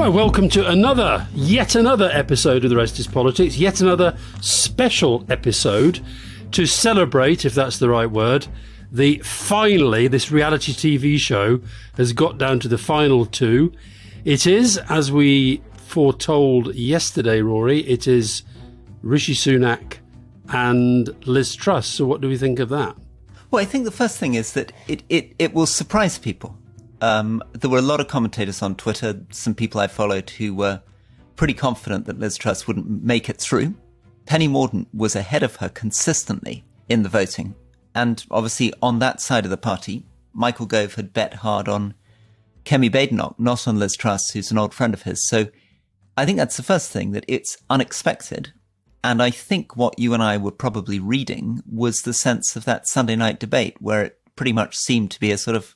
Well, welcome to yet another episode of The Rest is Politics, yet another special episode to celebrate, if that's the right word, finally this reality TV show has got down to the final two. It is, as we foretold yesterday, Rory, it is Rishi Sunak and Liz Truss. So what do we think of that? Well, I think the first thing is that it will surprise people. There were a lot of commentators on Twitter, some people I followed, who were pretty confident that Liz Truss wouldn't make it through. Penny Mordaunt was ahead of her consistently in the voting. And obviously on that side of the party, Michael Gove had bet hard on Kemi Badenoch, not on Liz Truss, who's an old friend of his. So I think that's the first thing, that it's unexpected. And I think what you and I were probably reading was the sense of that Sunday night debate, where it pretty much seemed to be a sort of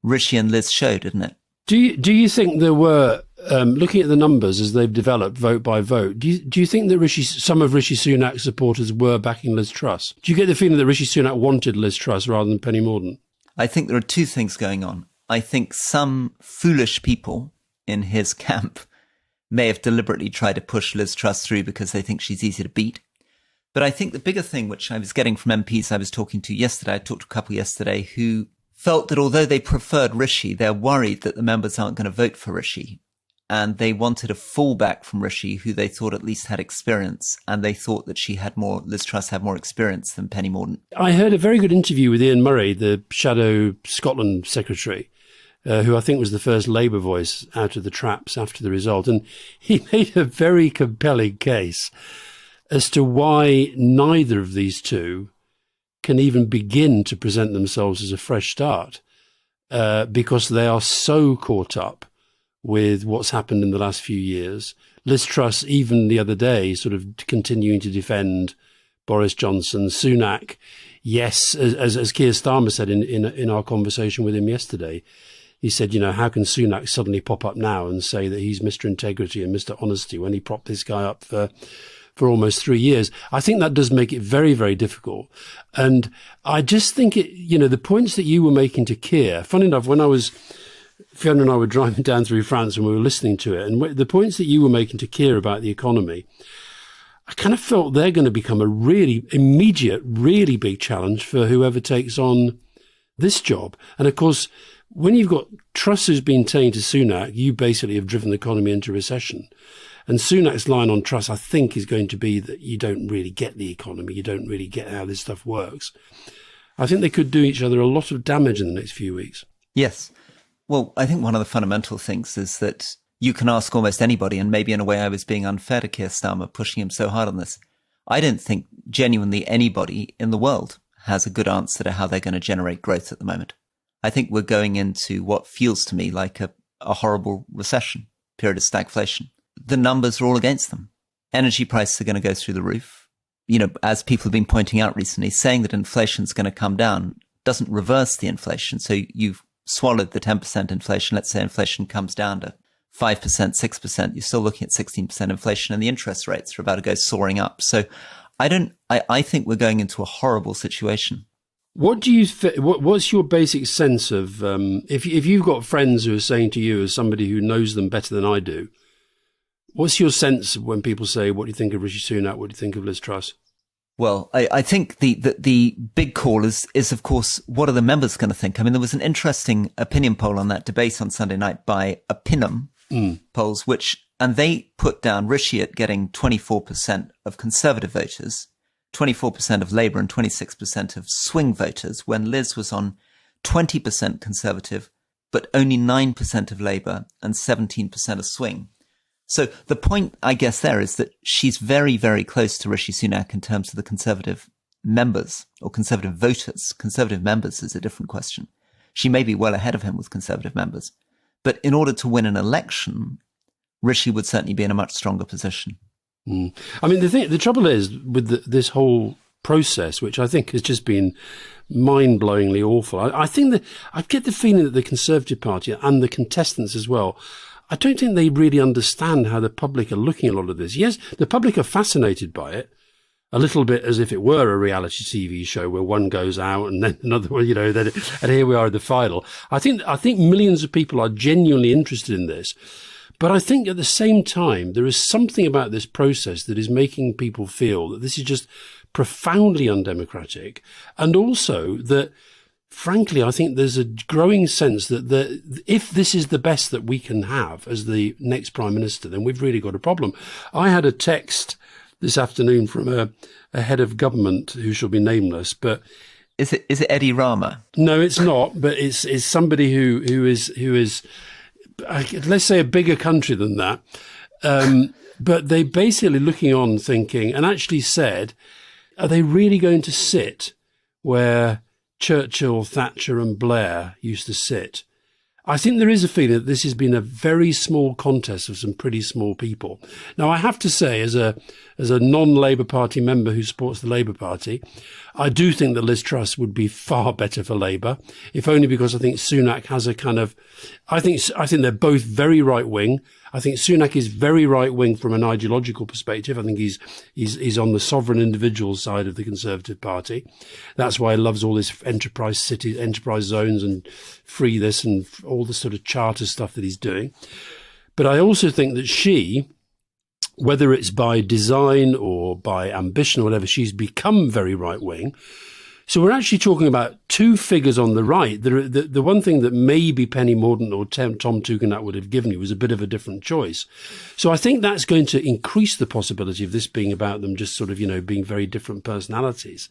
Rishi and Liz show, didn't it? Do you think there were, looking at the numbers as they've developed vote by vote, do you think that some of Rishi Sunak's supporters were backing Liz Truss? Do you get the feeling that Rishi Sunak wanted Liz Truss rather than Penny Mordaunt? I think there are two things going on. I think some foolish people in his camp may have deliberately tried to push Liz Truss through because they think she's easy to beat. But I think the bigger thing, which I was getting from MPs I was talking to yesterday, I talked to a couple yesterday who felt that although they preferred Rishi, they're worried that the members aren't going to vote for Rishi. And they wanted a fallback from Rishi, who they thought at least had experience. And they thought that Liz Truss had more experience than Penny Mordaunt. I heard a very good interview with Ian Murray, the Shadow Scotland Secretary, who I think was the first Labour voice out of the traps after the result. And he made a very compelling case as to why neither of these two can even begin to present themselves as a fresh start, because they are so caught up with what's happened in the last few years. Liz Truss, even the other day, sort of continuing to defend Boris Johnson. Sunak, yes, as Keir Starmer said in our conversation with him yesterday, he said, how can Sunak suddenly pop up now and say that he's Mr. Integrity and Mr. Honesty when he propped this guy up for almost 3 years? I think that does make it very, very difficult. And I just think the points that you were making to Keir, funny enough, when Fiona and I were driving down through France and we were listening to it, and the points that you were making to Keir about the economy, I kind of felt they're going to become a really immediate, really big challenge for whoever takes on this job. And of course, when you've got Truss who's been saying to Sunak, you basically have driven the economy into recession. And Sunak's line on Truss, I think, is going to be that you don't really get the economy. You don't really get how this stuff works. I think they could do each other a lot of damage in the next few weeks. Yes. Well, I think one of the fundamental things is that you can ask almost anybody, and maybe in a way I was being unfair to Keir Starmer, pushing him so hard on this. I don't think genuinely anybody in the world has a good answer to how they're going to generate growth at the moment. I think we're going into what feels to me like a horrible recession, period of stagflation. The numbers are all against them. Energy prices are going to go through the roof. As people have been pointing out recently, saying that inflation is going to come down doesn't reverse the inflation. So you've swallowed the 10% inflation. Let's say inflation comes down to 5%, 6%. You're still looking at 16% inflation, and the interest rates are about to go soaring up. So I think we're going into a horrible situation. What's your basic sense of, if you've got friends who are saying to you, as somebody who knows them better than I do, what's your sense when people say, what do you think of Rishi Sunak? What do you think of Liz Truss? Well, I think the big call is of course, what are the members going to think? I mean, there was an interesting opinion poll on that debate on Sunday night by Opinum polls, and they put down Rishi at getting 24% of Conservative voters, 24% of Labour and 26% of swing voters, when Liz was on 20% Conservative, but only 9% of Labour and 17% of swing. So the point, I guess, there is that she's very, very close to Rishi Sunak in terms of the Conservative members or Conservative voters. Conservative members is a different question. She may be well ahead of him with Conservative members. But in order to win an election, Rishi would certainly be in a much stronger position. I mean, the trouble is with this whole process, which I think has just been mind-blowingly awful. I think that I get the feeling that the Conservative Party and the contestants as well, I don't think they really understand how the public are looking at a lot of this. Yes, the public are fascinated by it, a little bit as if it were a reality TV show where one goes out and then another one, and here we are at the final. I think millions of people are genuinely interested in this. But I think at the same time, there is something about this process that is making people feel that this is just profoundly undemocratic. And also that, frankly, I think there's a growing sense that if this is the best that we can have as the next Prime Minister, then we've really got a problem. I had a text this afternoon from a head of government who shall be nameless, but is it Eddie Rama? No, it's not. But it's somebody who is let's say a bigger country than that. But they basically looking on, thinking, and actually said, are they really going to sit where Churchill, Thatcher, and Blair used to sit? I think there is a feeling that this has been a very small contest of some pretty small people. Now, I have to say, as a non-Labour Party member who supports the Labour Party, I do think that Liz Truss would be far better for Labour, if only because I think Sunak has a kind of, I think they're both very right wing. I think Sunak is very right wing from an ideological perspective. I think he's on the sovereign individual side of the Conservative Party. That's why he loves all this enterprise cities, enterprise zones, and free this and all the sort of charter stuff that he's doing. But I also think that she, whether it's by design or by ambition or whatever, she's become very right wing. So we're actually talking about two figures on the right. The one thing that maybe Penny Mordaunt or Tom Tugendhat would have given you was a bit of a different choice. So I think that's going to increase the possibility of this being about them just sort of, being very different personalities.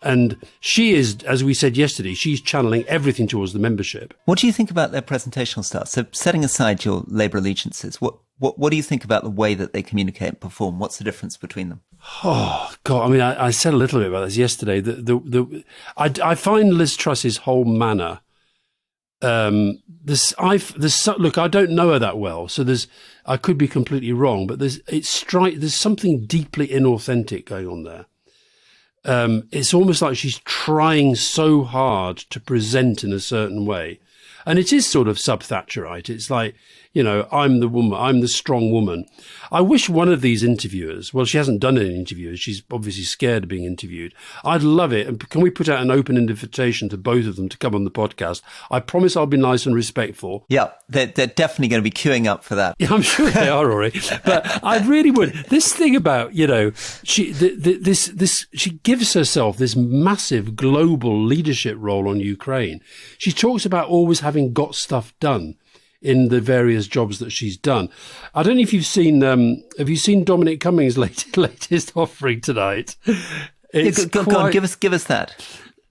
And she is, as we said yesterday, she's channeling everything towards the membership. What do you think about their presentational style? So setting aside your Labour allegiances, what do you think about the way that they communicate and perform? What's the difference between them? Oh, God. I mean, I said a little bit about this yesterday. I find Liz Truss's whole manner, look, I don't know her that well, so I could be completely wrong, but there's something deeply inauthentic going on there. It's almost like she's trying so hard to present in a certain way. And it is sort of sub-Thatcherite. It's like, I'm the woman, I'm the strong woman. I wish one of these interviewers, well, she hasn't done any interviews. She's obviously scared of being interviewed. I'd love it. And can we put out an open invitation to both of them to come on the podcast? I promise I'll be nice and respectful. Yeah, they're definitely going to be queuing up for that. Yeah, I'm sure they are, Rory. But I really would. This thing about, she gives herself this massive global leadership role on Ukraine. She talks about always having got stuff done in the various jobs that she's done. I don't know if you've seen, have you seen Dominic Cummings' latest offering tonight? Go on, give us that.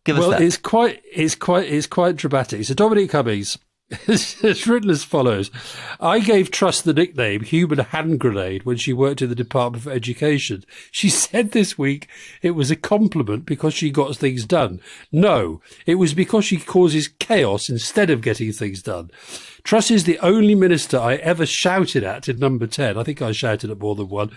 It's quite dramatic. So Dominic Cummings, it's written as follows. I gave Truss the nickname Human Hand Grenade when she worked in the Department for Education. She said this week it was a compliment because she got things done. No, it was because she causes chaos instead of getting things done. Truss is the only minister I ever shouted at in number 10. I think I shouted at more than one.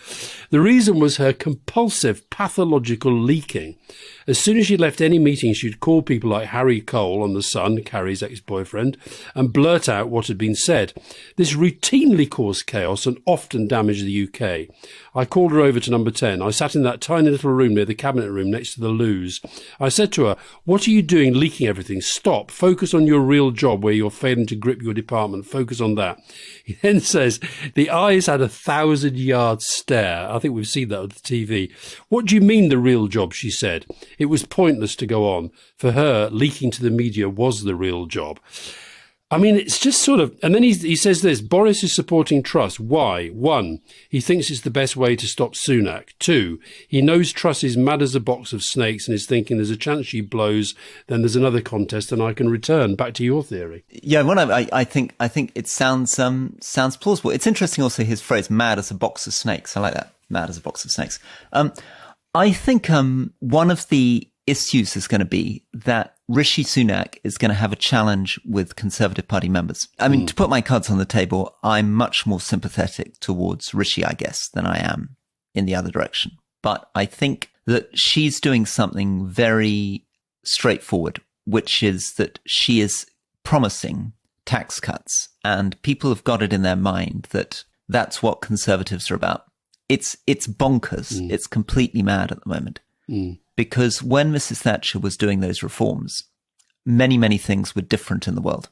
The reason was her compulsive pathological leaking. As soon as she left any meeting, she'd call people like Harry Cole on The Sun, Carrie's ex-boyfriend, and blurt out what had been said. This routinely caused chaos and often damaged the UK. I called her over to number 10. I sat in that tiny little room near the cabinet room next to the loos. I said to her, "What are you doing leaking everything? Stop. Focus on your real job where you're failing to grip your department. Focus on that." He then says, the eyes had 1,000-yard stare. I think we've seen that on the TV. "What do you mean the real job?" she said. It was pointless to go on. For her, leaking to the media was the real job. I mean, it's just sort of, and then he says this, Boris is supporting Truss. Why? 1, he thinks it's the best way to stop Sunak. 2, he knows Truss is mad as a box of snakes and is thinking there's a chance she blows, then there's another contest and I can return. Back to your theory. Yeah, I think it sounds plausible. It's interesting also his phrase, mad as a box of snakes. I like that, mad as a box of snakes. I think one of the issues is going to be that Rishi Sunak is going to have a challenge with Conservative Party members. I mean, to put my cards on the table, I'm much more sympathetic towards Rishi, I guess, than I am in the other direction. But I think that she's doing something very straightforward, which is that she is promising tax cuts. And people have got it in their mind that that's what Conservatives are about. It's bonkers. It's completely mad at the moment. Because when Mrs. Thatcher was doing those reforms, many, many things were different in the world.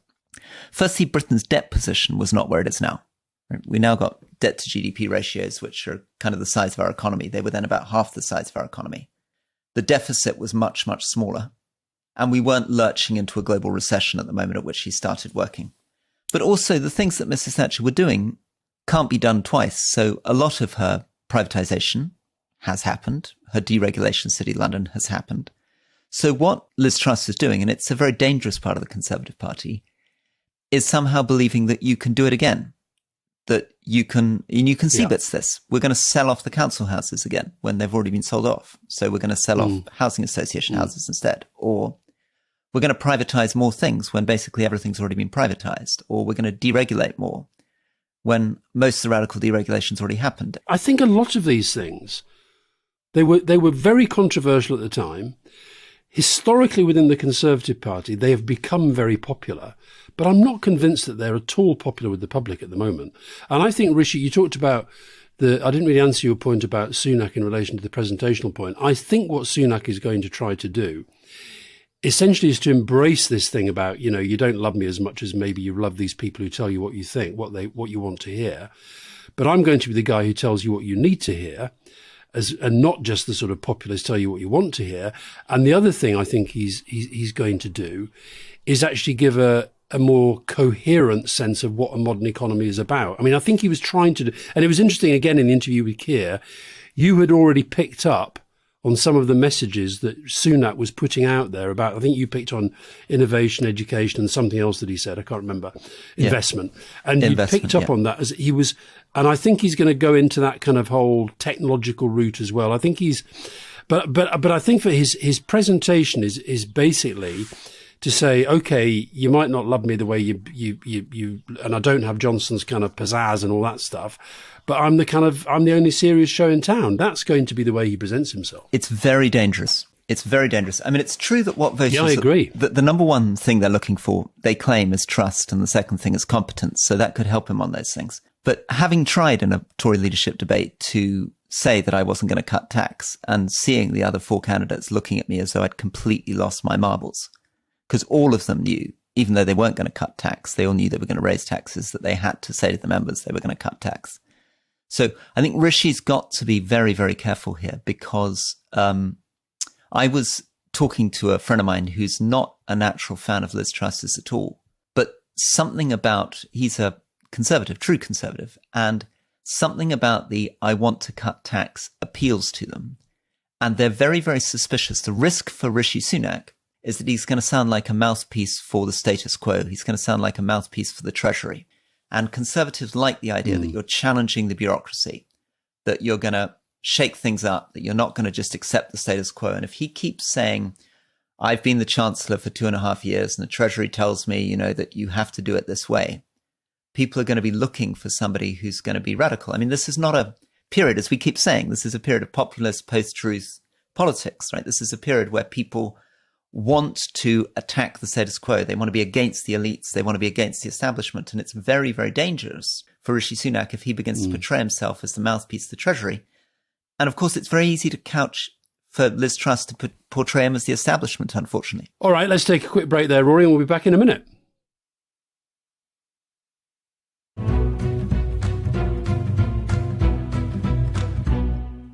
Firstly, Britain's debt position was not where it is now. We now got debt to GDP ratios, which are kind of the size of our economy. They were then about half the size of our economy. The deficit was much, much smaller. And we weren't lurching into a global recession at the moment at which he started working. But also the things that Mrs. Thatcher were doing can't be done twice. So a lot of her privatization has happened. Her deregulation of City London has happened. So what Liz Truss is doing, and it's a very dangerous part of the Conservative Party, is somehow believing that you can do it again. That you can see bits this. We're going to sell off the council houses again when they've already been sold off. So we're going to sell off housing association houses instead. Or we're going to privatize more things when basically everything's already been privatized. Or we're going to deregulate more when most of the radical deregulation's already happened. I think a lot of these things, they were very controversial at the time. Historically, within the Conservative Party, they have become very popular, but I'm not convinced that they're at all popular with the public at the moment. And I think, Rishi, you talked about I didn't really answer your point about Sunak in relation to the presentational point. I think what Sunak is going to try to do essentially is to embrace this thing about, you don't love me as much as maybe you love these people who tell you what you think, what you want to hear. But I'm going to be the guy who tells you what you need to hear. And not just the sort of populist tell you what you want to hear. And the other thing I think he's going to do is actually give a more coherent sense of what a modern economy is about. I mean, I think he was trying to do, and it was interesting again in the interview with Keir, you had already picked up on some of the messages that Sunak was putting out there about, I think you picked on innovation, education, and something else that he said, I can't remember, investment. And you picked up on that as he was, and I think he's going to go into that kind of whole technological route as well. I think but I think for his presentation is basically to say, okay, you might not love me the way you and I don't have Johnson's kind of pizzazz and all that stuff, but I'm the only serious show in town. That's going to be the way he presents himself. It's very dangerous. It's very dangerous. I mean, it's true that what voters... Yeah, I agree. The number one thing they're looking for, they claim, is trust, and the second thing is competence. So that could help him on those things. But having tried in a Tory leadership debate to say that I wasn't going to cut tax, and seeing the other four candidates looking at me as though I'd completely lost my marbles, because all of them knew, even though they weren't going to cut tax, they all knew they were going to raise taxes, that they had to say to the members they were going to cut tax. So I think Rishi's got to be very, very careful here, because I was talking to a friend of mine who's not a natural fan of Liz Truss's at all, but something about, he's a conservative, true conservative, and something about the I want to cut tax appeals to them. And they're very, very suspicious. The risk for Rishi Sunak is that he's going to sound like a mouthpiece for the status quo. He's going to sound like a mouthpiece for the Treasury. And conservatives like the idea that you're challenging the bureaucracy, that you're going to shake things up, that you're not going to just accept the status quo. And if he keeps saying, I've been the Chancellor for 2.5 years and the Treasury tells me, that you have to do it this way, people are going to be looking for somebody who's going to be radical. I mean, this is not a period, as we keep saying, this is a period of populist post-truth politics, right? This is a period where people want to attack the status quo. They want to be against the elites. They want to be against the establishment. And it's very, very dangerous for Rishi Sunak if he begins to portray himself as the mouthpiece of the Treasury. And of course, it's very easy to couch for Liz Truss to portray him as the establishment, unfortunately. All right, let's take a quick break there, Rory, and we'll be back in a minute.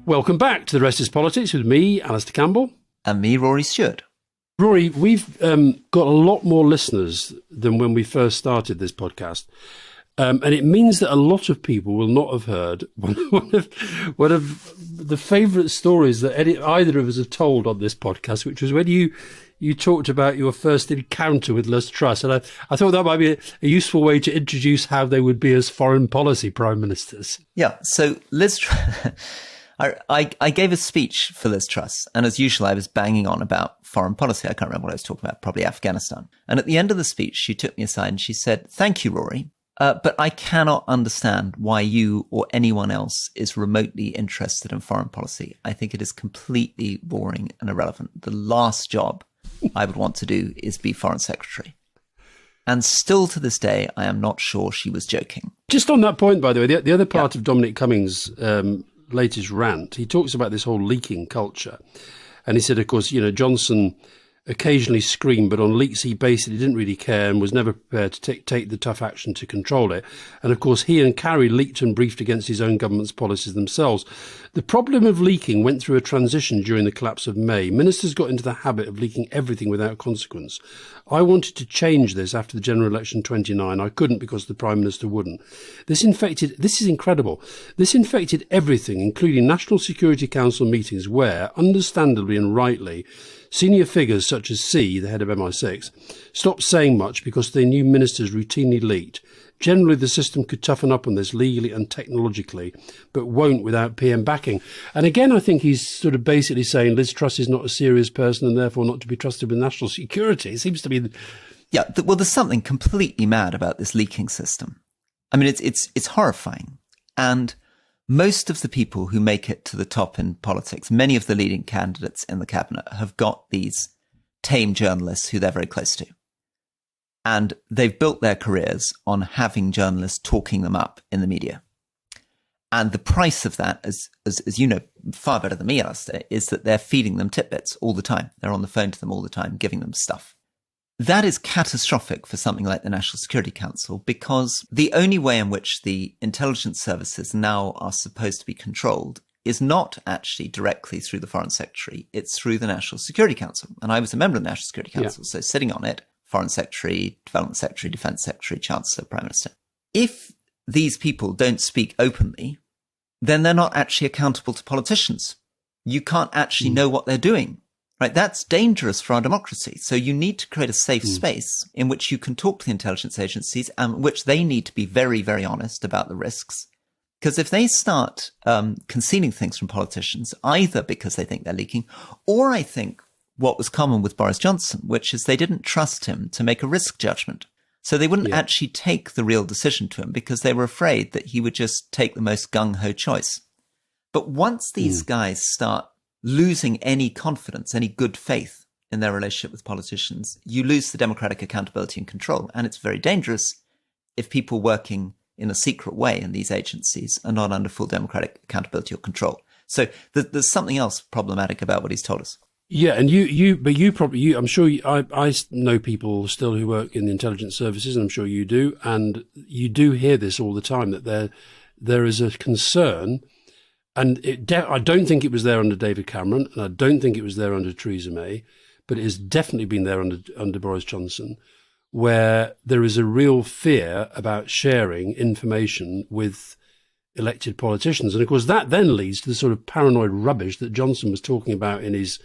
Welcome back to The Rest is Politics with me, Alastair Campbell. And me, Rory Stewart. Rory, we've got a lot more listeners than when we first started this podcast. And it means that a lot of people will not have heard one of the favourite stories that either of us have told on this podcast, which was when you talked about your first encounter with Liz Truss. And I thought that might be a useful way to introduce how they would be as foreign policy prime ministers. Yeah, so Liz Truss... I gave a speech for Liz Truss, and as usual, I was banging on about foreign policy. I can't remember what I was talking about, probably Afghanistan. And at the end of the speech, she took me aside and she said, "Thank you, Rory, but I cannot understand why you or anyone else is remotely interested in foreign policy. I think it is completely boring and irrelevant. The last job I would want to do is be Foreign Secretary." And still to this day, I am not sure she was joking. Just on that point, by the way, the other part of Dominic Cummings' latest rant, he talks about this whole leaking culture. And he said, of course, Johnson occasionally screamed, but on leaks he basically didn't really care and was never prepared to take the tough action to control it. And of course, he and Carey leaked and briefed against his own government's policies themselves. The problem of leaking went through a transition during the collapse of May. Ministers got into the habit of leaking everything without consequence. I wanted to change this after the general election 29. I couldn't because the Prime Minister wouldn't. This is incredible. This infected everything, including National Security Council meetings where, understandably and rightly, senior figures such as C, the head of MI6, stopped saying much because they knew ministers routinely leaked. Generally, the system could toughen up on this legally and technologically, but won't without PM backing. And again, I think he's sort of basically saying Liz Truss is not a serious person and therefore not to be trusted with national security. It seems to be... Yeah, well, there's something completely mad about this leaking system. I mean, it's horrifying. And most of the people who make it to the top in politics, many of the leading candidates in the cabinet, have got these tame journalists who they're very close to. And they've built their careers on having journalists talking them up in the media. And the price of that, as you know far better than me, Alastair, is that they're feeding them tidbits all the time. They're on the phone to them all the time, giving them stuff. That is catastrophic for something like the National Security Council, because the only way in which the intelligence services now are supposed to be controlled is not actually directly through the Foreign Secretary. It's through the National Security Council. And I was a member of the National Security Council, so sitting on it, Foreign Secretary, Development Secretary, Defence Secretary, Chancellor, Prime Minister. If these people don't speak openly, then they're not actually accountable to politicians. You can't actually know what they're doing, right? That's dangerous for our democracy. So you need to create a safe space in which you can talk to the intelligence agencies and which they need to be very, very honest about the risks. Because if they start concealing things from politicians, either because they think they're leaking, or I think what was common with Boris Johnson, which is they didn't trust him to make a risk judgment. So they wouldn't actually take the real decision to him because they were afraid that he would just take the most gung-ho choice. But once these guys start losing any confidence, any good faith in their relationship with politicians, you lose the democratic accountability and control. And it's very dangerous if people working in a secret way in these agencies are not under full democratic accountability or control. So there's something else problematic about what he's told us. Yeah, and I'm sure I know people still who work in the intelligence services, and I'm sure you do, and you do hear this all the time, that there is a concern, and I don't think it was there under David Cameron, and I don't think it was there under Theresa May, but it has definitely been there under Boris Johnson, where there is a real fear about sharing information with elected politicians. And of course, that then leads to the sort of paranoid rubbish that Johnson was talking about in his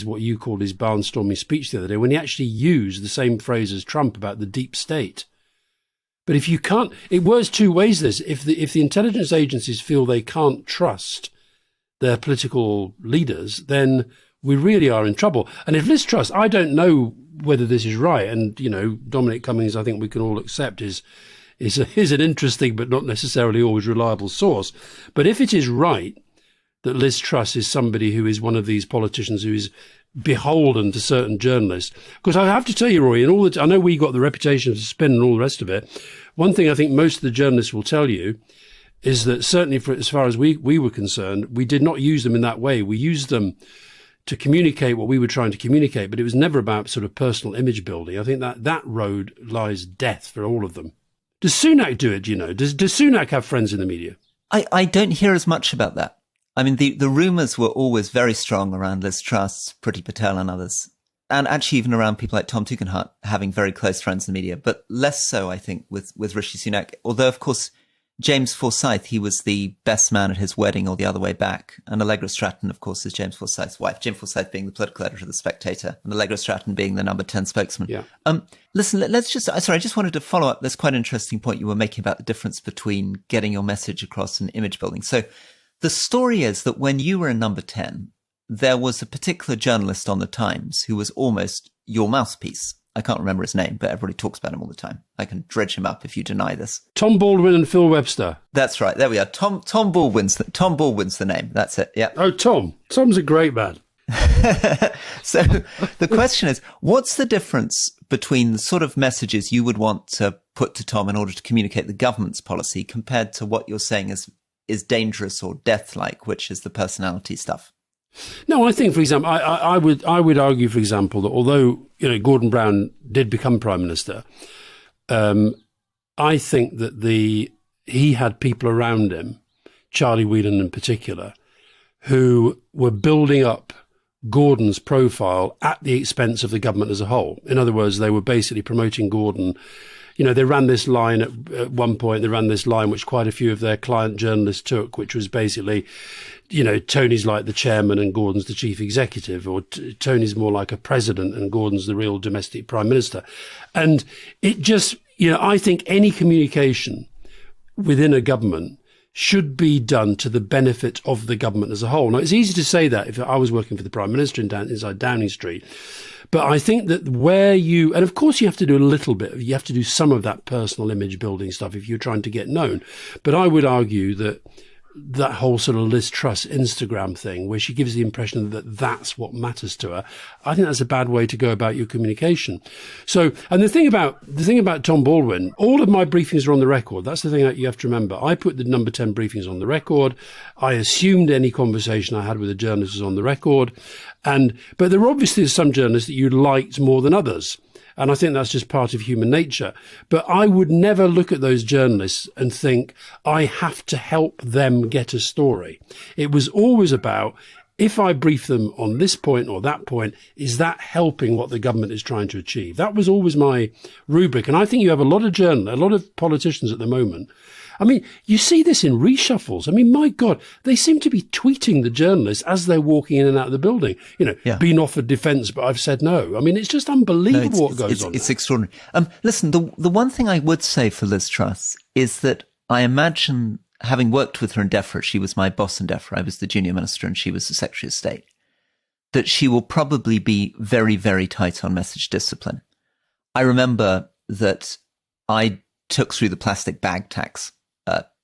what you called his barnstorming speech the other day, when he actually used the same phrase as Trump about the deep state. But if you can't, it works two ways. This, if the intelligence agencies feel they can't trust their political leaders, then we really are in trouble. And if Liz Truss, I don't know whether this is right, and Dominic Cummings, I think we can all accept is an interesting but not necessarily always reliable source. But if it is right that Liz Truss is somebody who is one of these politicians who is beholden to certain journalists, because I have to tell you, Rory, I know we got the reputation of spin and all the rest of it. One thing I think most of the journalists will tell you is that certainly as far as we were concerned, we did not use them in that way. We used them to communicate what we were trying to communicate, but it was never about sort of personal image building. I think that road lies death for all of them. Does Sunak do it, do you know? Does Sunak have friends in the media? I don't hear as much about that. I mean, the rumours were always very strong around Liz Truss, Priti Patel and others, and actually even around people like Tom Tugendhat having very close friends in the media, but less so, I think, with Rishi Sunak. Although, of course, James Forsyth, he was the best man at his wedding or the other way back. And Allegra Stratton, of course, is James Forsyth's wife. Jim Forsyth being the political editor of The Spectator and Allegra Stratton being the number 10 spokesman. Yeah. Listen, I just wanted to follow up. That's quite an interesting point you were making about the difference between getting your message across and image building. So the story is that when you were in number 10, there was a particular journalist on The Times who was almost your mouthpiece. I can't remember his name, but everybody talks about him all the time. I can dredge him up if you deny this. Tom Baldwin and Phil Webster. That's right. There we are. Tom Baldwin's the name. That's it. Yeah. Oh, Tom. Tom's a great man. So the question is, what's the difference between the sort of messages you would want to put to Tom in order to communicate the government's policy compared to what you're saying is dangerous or death-like, which is the personality stuff? No, I think, for example, I would argue, for example, that although Gordon Brown did become Prime Minister, I think that he had people around him, Charlie Whelan in particular, who were building up Gordon's profile at the expense of the government as a whole. In other words, they were basically promoting Gordon. They ran this line at one point. They ran this line which quite a few of their client journalists took, which was basically, Tony's like the chairman and Gordon's the chief executive, or Tony's more like a president and Gordon's the real domestic prime minister. And it just, I think any communication within a government should be done to the benefit of the government as a whole. Now, it's easy to say that if I was working for the Prime Minister inside Downing Street, but I think that and of course you have to do a little bit, you have to do some of that personal image building stuff if you're trying to get known. But I would argue that whole sort of Liz Truss Instagram thing, where she gives the impression that that's what matters to her, I think that's a bad way to go about your communication. So, and the thing about Tom Baldwin, all of my briefings are on the record. That's the thing that you have to remember. I put the number 10 briefings on the record. I assumed any conversation I had with a journalist was on the record. But there obviously are some journalists that you liked more than others. And I think that's just part of human nature. But I would never look at those journalists and think, I have to help them get a story. It was always about, if I brief them on this point or that point, is that helping what the government is trying to achieve? That was always my rubric. And I think you have a lot of politicians at the moment. I mean, you see this in reshuffles. I mean, my God, they seem to be tweeting the journalists as they're walking in and out of the building. Been offered defence, but I've said no. I mean, it's just unbelievable what goes on. It's extraordinary. Listen, the one thing I would say for Liz Truss is that I imagine, having worked with her in DEFRA, she was my boss in DEFRA, I was the junior minister and she was the Secretary of State, that she will probably be very, very tight on message discipline. I remember that I took through the plastic bag tax,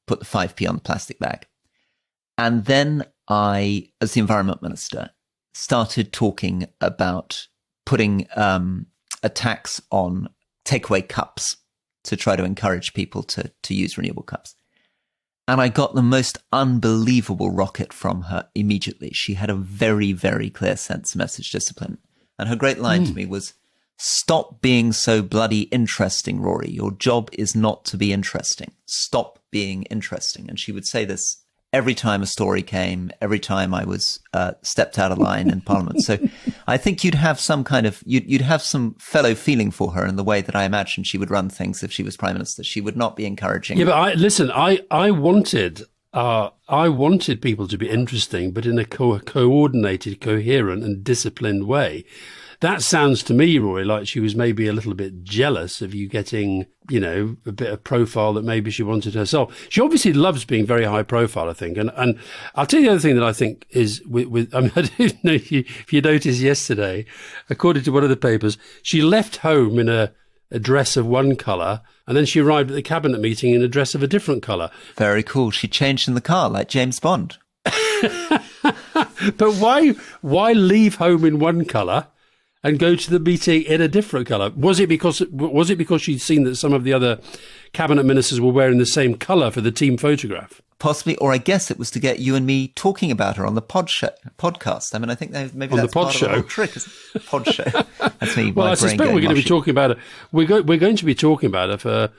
put the 5p on the plastic bag. And then I, as the environment minister, started talking about putting a tax on takeaway cups to try to encourage people to use renewable cups. And I got the most unbelievable rocket from her immediately. She had a very, very clear sense of message discipline. And her great line to me was, "Stop being so bloody interesting, Rory. Your job is not to be interesting. Stop being interesting." And she would say this every time a story came, every time I was stepped out of line in Parliament. So I think you'd have some fellow feeling for her in the way that I imagine she would run things if she was Prime Minister. She would not be encouraging. Yeah, but I wanted people to be interesting, but in a coordinated, coherent and disciplined way. That sounds to me, Rory, like she was maybe a little bit jealous of you getting, a bit of profile that maybe she wanted herself. She obviously loves being very high profile, I think. And I'll tell you the other thing that I think is I don't know if you noticed yesterday, according to one of the papers, she left home in a dress of one colour, and then she arrived at the cabinet meeting in a dress of a different colour. Very cool. She changed in the car like James Bond. But why leave home in one colour and go to the meeting in a different colour? Was it because she'd seen that some of the other cabinet ministers were wearing the same colour for the team photograph? Possibly, or I guess it was to get you and me talking about her on the podcast. I mean, I think maybe that's part of the whole trick. Pod show. That's me. Well, I suspect we're going to be talking about her. We're going to be talking about her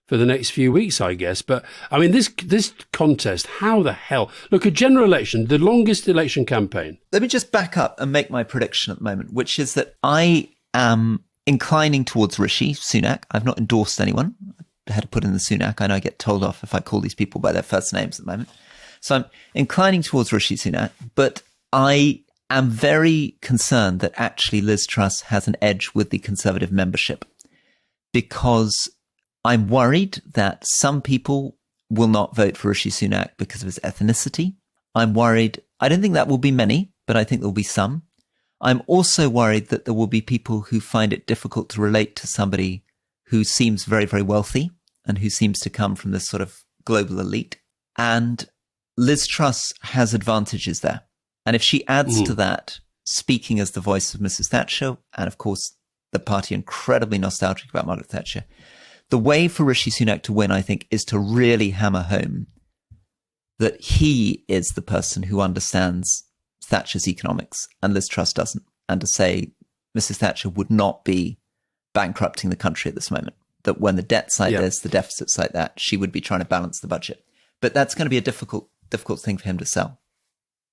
for the next few weeks, I guess. But I mean, this contest, how the hell? Look, a general election, the longest election campaign. Let me just back up and make my prediction at the moment, which is that I am inclining towards Rishi Sunak. I've not endorsed anyone. I had to put in the Sunak. I know I get told off if I call these people by their first names at the moment. So I'm inclining towards Rishi Sunak, but I am very concerned that actually Liz Truss has an edge with the Conservative membership, because I'm worried that some people will not vote for Rishi Sunak because of his ethnicity. I'm worried, I don't think that will be many, but I think there'll be some. I'm also worried that there will be people who find it difficult to relate to somebody who seems very, very wealthy and who seems to come from this sort of global elite. And Liz Truss has advantages there. And if she adds to that, speaking as the voice of Mrs. Thatcher, and of course the party incredibly nostalgic about Margaret Thatcher, the way for Rishi Sunak to win, I think, is to really hammer home that he is the person who understands Thatcher's economics and Liz Truss doesn't, and to say Mrs. Thatcher would not be bankrupting the country at this moment, that when the debt's like this, the deficit's like that, she would be trying to balance the budget. But that's going to be a difficult thing for him to sell.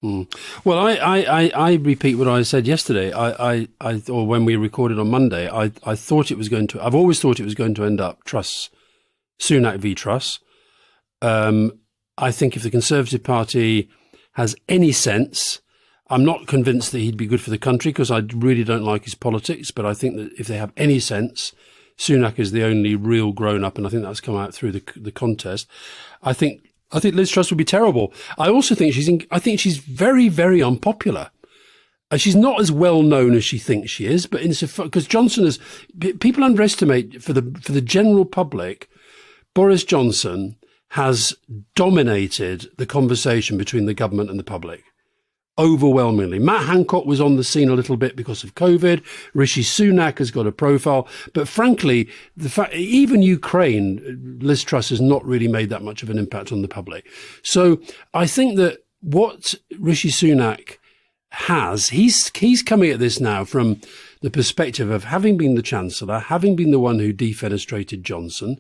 Well, I repeat what I said yesterday. Or when we recorded on Monday, I thought it was going to. I've always thought it was going to end up Sunak v Truss. I think if the Conservative Party has any sense, I'm not convinced that he'd be good for the country because I really don't like his politics. But I think that if they have any sense, Sunak is the only real grown up, and I think that's come out through the contest. I think Liz Truss would be terrible. I also think she's very, very unpopular. She's not as well known as she thinks she is, but because people underestimate for the general public, Boris Johnson has dominated the conversation between the government and the public. Overwhelmingly. Matt Hancock was on the scene a little bit because of COVID. Rishi Sunak has got a profile. But frankly, even Ukraine, Liz Truss has not really made that much of an impact on the public. So I think that what Rishi Sunak has, he's coming at this now from the perspective of having been the Chancellor, having been the one who defenestrated Johnson.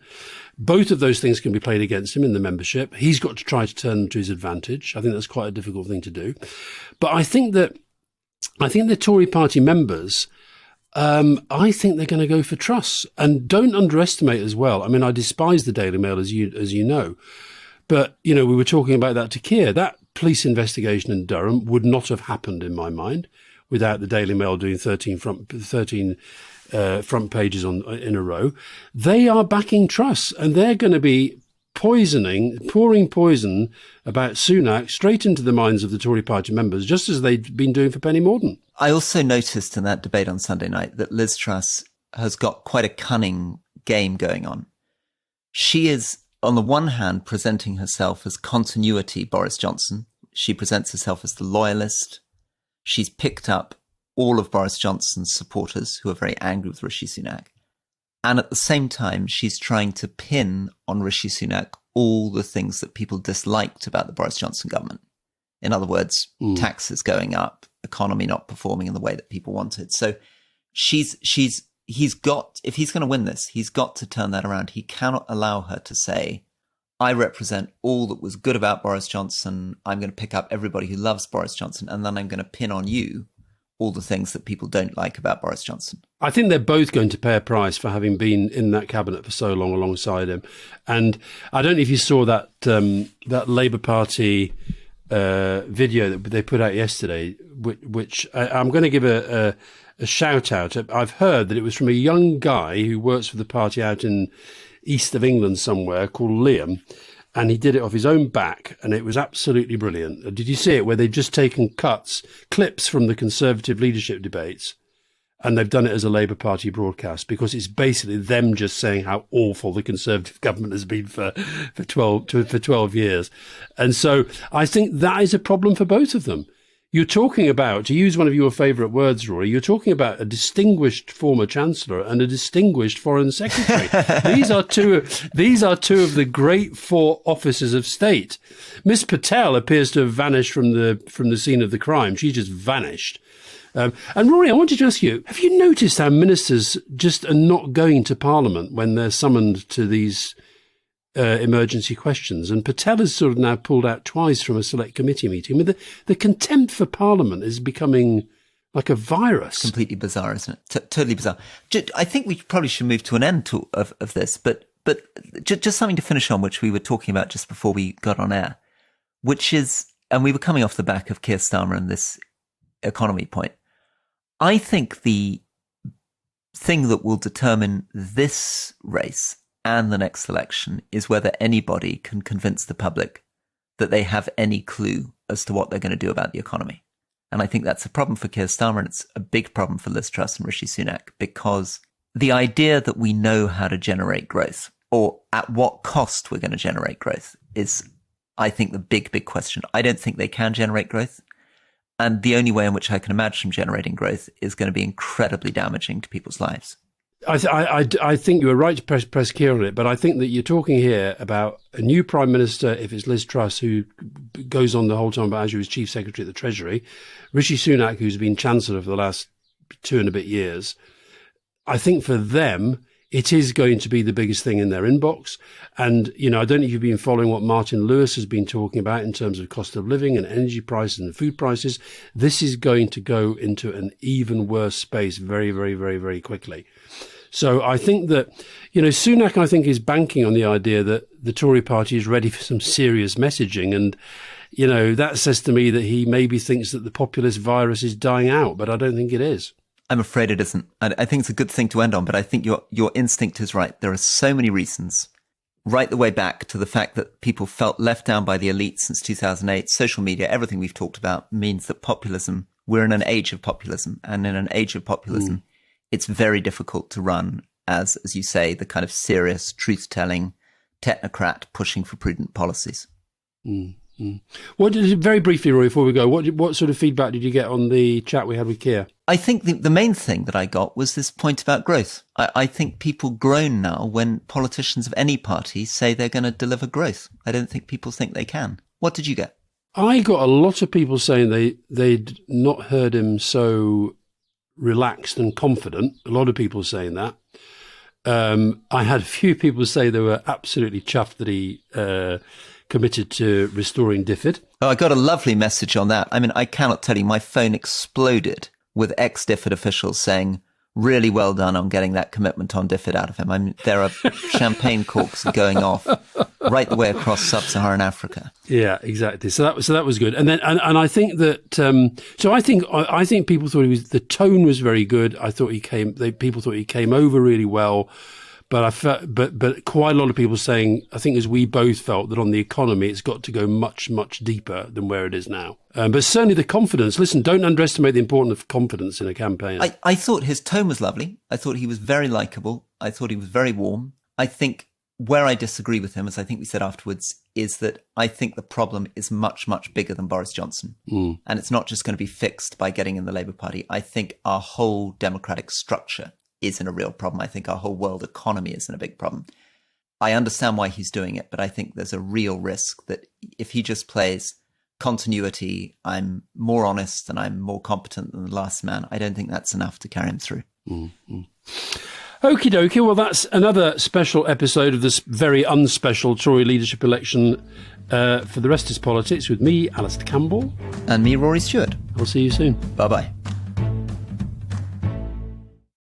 Both of those things can be played against him in the membership. He's got to try to turn them to his advantage. I think that's quite a difficult thing to do. But I think the Tory party members, I think they're going to go for Truss. And don't underestimate as well. I mean, I despise the Daily Mail, as you know. But, we were talking about that to Keir. That police investigation in Durham would not have happened, in my mind, without the Daily Mail doing 13 front pages in a row. They are backing Truss, and they're going to be pouring poison about Sunak straight into the minds of the Tory party members, just as they've been doing for Penny Mordaunt. I also noticed in that debate on Sunday night that Liz Truss has got quite a cunning game going on. She is, on the one hand, presenting herself as continuity Boris Johnson. She presents herself as the loyalist. She's picked up all of Boris Johnson's supporters who are very angry with Rishi Sunak. And at the same time, she's trying to pin on Rishi Sunak all the things that people disliked about the Boris Johnson government. In other words, taxes going up, economy not performing in the way that people wanted. So he's got, if he's going to win this, he's got to turn that around. He cannot allow her to say, I represent all that was good about Boris Johnson. I'm going to pick up everybody who loves Boris Johnson, and then I'm going to pin on you all the things that people don't like about Boris Johnson. I think they're both going to pay a price for having been in that cabinet for so long alongside him. And I don't know if you saw that Labour Party video that they put out yesterday, which I'm going to give a shout out. I've heard that it was from a young guy who works for the party out in east of England somewhere called Liam. And he did it off his own back, and it was absolutely brilliant. Did you see it, where they've just taken clips from the Conservative leadership debates, and they've done it as a Labour Party broadcast, because it's basically them just saying how awful the Conservative government has been for 12 years. And so I think that is a problem for both of them. You're talking about, to use one of your favourite words, Rory, you're talking about a distinguished former Chancellor and a distinguished Foreign Secretary. These are two of the great four officers of state. Miss Patel appears to have vanished from the scene of the crime. She just vanished. And Rory, I wanted to ask you, have you noticed how ministers just are not going to Parliament when they're summoned to these emergency questions? And Patel has sort of now pulled out twice from a select committee meeting. I mean, the contempt for Parliament is becoming like a virus. Completely bizarre, isn't it? Totally bizarre. I think we probably should move to an end of this, but just something to finish on, which we were talking about just before we got on air, which is, and we were coming off the back of Keir Starmer and this economy point. I think the thing that will determine this race and the next election is whether anybody can convince the public that they have any clue as to what they're going to do about the economy. And I think that's a problem for Keir Starmer, and it's a big problem for Liz Truss and Rishi Sunak, because the idea that we know how to generate growth, or at what cost we're going to generate growth, is, I think, the big question. I don't think they can generate growth. And the only way in which I can imagine them generating growth is going to be incredibly damaging to people's lives. I think you were right to press key on it, but I think that you're talking here about a new Prime Minister, if it's Liz Truss, who goes on the whole time about as she was Chief Secretary at the Treasury, Rishi Sunak, who's been Chancellor for the last 2 and a bit years. I think for them, it is going to be the biggest thing in their inbox. And, you know, I don't know if you've been following what Martin Lewis has been talking about in terms of cost of living and energy prices and food prices. This is going to go into an even worse space very, very, very, very quickly. So I think that, you know, Sunak, I think, is banking on the idea that the Tory party is ready for some serious messaging. And, you know, that says to me that he maybe thinks that the populist virus is dying out, but I don't think it is. I'm afraid it isn't. I think it's a good thing to end on, but I think your instinct is right. There are so many reasons, right the way back to the fact that people felt left down by the elite since 2008. Social media, everything we've talked about means that populism, we're in an age of populism. And in an age of populism, it's very difficult to run as you say, the kind of serious, truth-telling technocrat pushing for prudent policies. What did, very briefly, Rory, before we go, what sort of feedback did you get on the chat we had with Keir? I think the main thing that I got was this point about growth. I think people groan now when politicians of any party say they're going to deliver growth. I don't think people think they can. What did you get? I got a lot of people saying they'd not heard him so relaxed and confident. A lot of people saying that. I had a few people say they were absolutely chuffed that he committed to restoring DFID. Oh, I got a lovely message on that. I mean, I cannot tell you, my phone exploded with ex-DFID officials saying, really well done on getting that commitment on DFID out of him. I mean, there are champagne corks going off right the way across sub-Saharan Africa. Yeah, exactly. So that was good. And then, and I think that, I think people thought the tone was very good. I thought people thought he came over really well. But I felt, but quite a lot of people saying, I think as we both felt, that on the economy, it's got to go much, much deeper than where it is now. But certainly the confidence. Listen, don't underestimate the importance of confidence in a campaign. I thought his tone was lovely. I thought he was very likable. I thought he was very warm. I think where I disagree with him, as I think we said afterwards, is that I think the problem is much, much bigger than Boris Johnson. And it's not just going to be fixed by getting in the Labour Party. I think our whole democratic structure is in a real problem. I think our whole world economy is in a big problem. I understand why he's doing it, but I think there's a real risk that if he just plays continuity, I'm more honest and I'm more competent than the last man, I don't think that's enough to carry him through. Okie dokie. Well, that's another special episode of this very unspecial Tory leadership election for The Rest is Politics with me, Alastair Campbell. And me, Rory Stewart. I'll see you soon. Bye-bye.